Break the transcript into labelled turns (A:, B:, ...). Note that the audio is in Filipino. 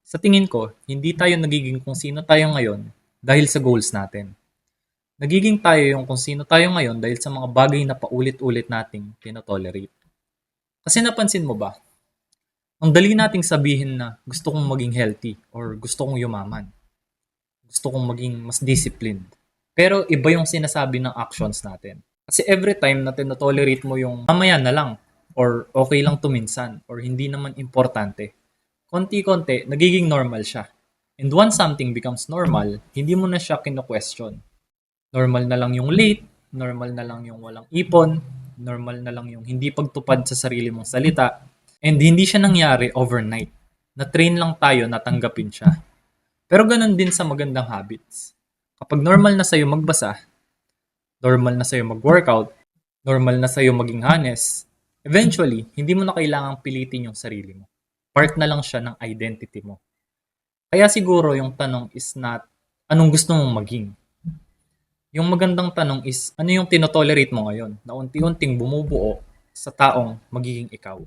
A: Sa tingin ko, hindi tayo nagiging kung sino tayo ngayon dahil sa goals natin. Nagiging tayo yung kung sino tayo ngayon dahil sa mga bagay na paulit-ulit nating tinotolerate. Kasi napansin mo ba, ang dali nating sabihin na gusto kong maging healthy or gusto kong yumaman. Gusto kong maging mas disciplined. Pero iba yung sinasabi ng actions natin. Kasi every time na tinotolerate mo yung mamaya na lang or okay lang to minsan or hindi naman importante, konti-konti, nagiging normal siya. And once something becomes normal, hindi mo na siya kino-question. Normal na lang yung late, normal na lang yung walang ipon, normal na lang yung hindi pagtupad sa sarili mong salita, and hindi siya nangyari overnight. Na-train lang tayo na tanggapin siya. Pero ganun din sa magandang habits. Kapag normal na sa'yo magbasa, normal na sa'yo mag-workout, normal na sa'yo maging honest, eventually, hindi mo na kailangang pilitin yung sarili mo. Part na lang siya ng identity mo. Kaya siguro yung tanong is not, anong gusto mong maging? Yung magandang tanong is, ano yung tinotolerate mo ngayon na unti-unting bumubuo sa taong magiging ikaw?